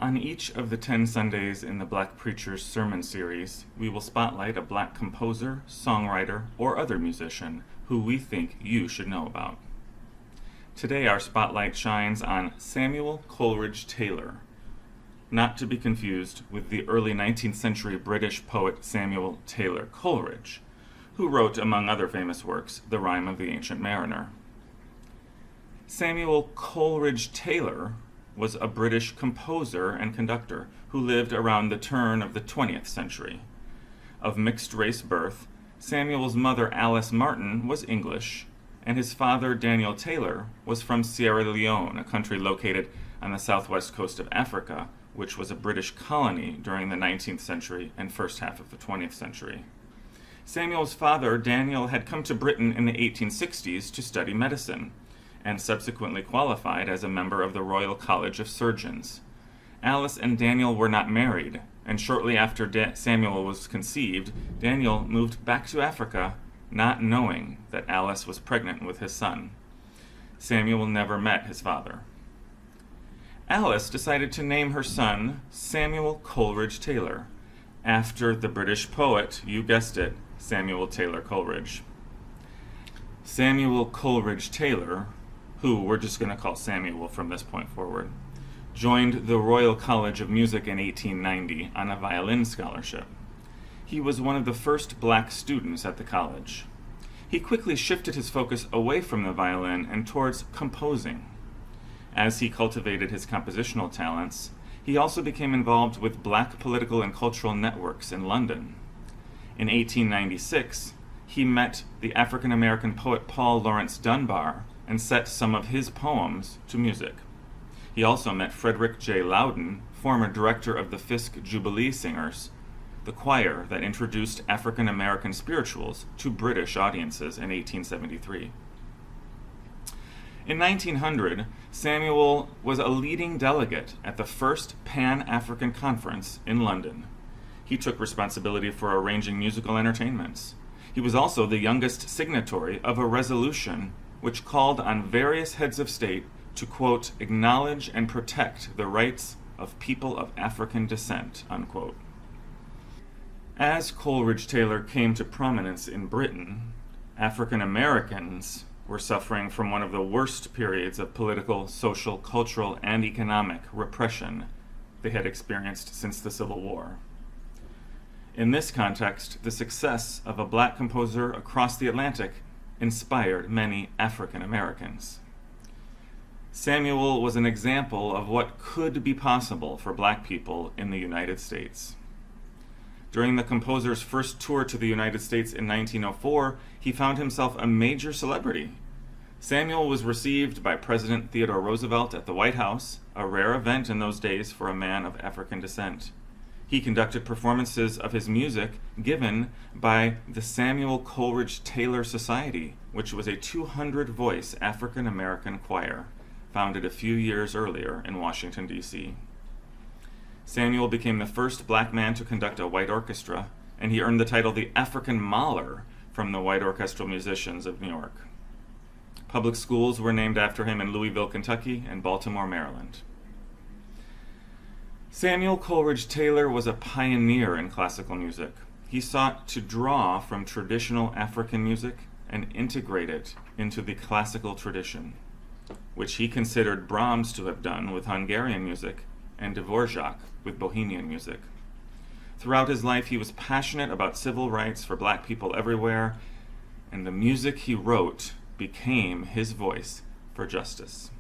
On each of the 10 Sundays in the Black Preacher's Sermon Series, we will spotlight a Black composer, songwriter, or other musician who we think you should know about. Today our spotlight shines on Samuel Coleridge-Taylor, not to be confused with the early 19th century British poet Samuel Taylor Coleridge, who wrote, among other famous works, The Rime of the Ancient Mariner. Samuel Coleridge-Taylor was a British composer and conductor who lived around the turn of the 20th century. Of mixed-race birth, Samuel's mother Alice Martin was English, and his father Daniel Taylor was from Sierra Leone, a country located on the southwest coast of Africa, which was a British colony during the 19th century and first half of the 20th century. Samuel's father, Daniel, had come to Britain in the 1860s to study medicine, and subsequently qualified as a member of the Royal College of Surgeons. Alice and Daniel were not married, and shortly after Samuel was conceived, Daniel moved back to Africa, not knowing that Alice was pregnant with his son. Samuel never met his father. Alice decided to name her son Samuel Coleridge-Taylor, after the British poet, you guessed it, Samuel Taylor Coleridge. Samuel Coleridge-Taylor, who we're just going to call Samuel from this point forward, joined the Royal College of Music in 1890 on a violin scholarship. He was one of the first black students at the college. He quickly shifted his focus away from the violin and towards composing. As he cultivated his compositional talents, he also became involved with black political and cultural networks in London. In 1896, he met the African-American poet Paul Laurence Dunbar and set some of his poems to music. He also met Frederick J. Loudon, former director of the Fisk Jubilee Singers, the choir that introduced African-American spirituals to British audiences in 1873. In 1900, Samuel was a leading delegate at the first Pan-African Conference in London. He took responsibility for arranging musical entertainments. He was also the youngest signatory of a resolution which called on various heads of state to, quote, acknowledge and protect the rights of people of African descent, unquote. As Coleridge-Taylor came to prominence in Britain, African Americans were suffering from one of the worst periods of political, social, cultural, and economic repression they had experienced since the Civil War. In this context, the success of a black composer across the Atlantic inspired many African Americans. Samuel was an example of what could be possible for black people in the United States. During the composer's first tour to the United States in 1904, he found himself a major celebrity. Samuel was received by President Theodore Roosevelt at the White House, a rare event in those days for a man of African descent. He conducted performances of his music given by the Samuel Coleridge-Taylor Society, which was a 200-voice African-American choir, founded a few years earlier in Washington, D.C. Samuel became the first black man to conduct a white orchestra, and he earned the title the African Mahler from the White Orchestral Musicians of New York. Public schools were named after him in Louisville, Kentucky, and Baltimore, Maryland. Samuel Coleridge-Taylor was a pioneer in classical music. He sought to draw from traditional African music and integrate it into the classical tradition, which he considered Brahms to have done with Hungarian music and Dvorak with Bohemian music. Throughout his life, he was passionate about civil rights for black people everywhere, and the music he wrote became his voice for justice.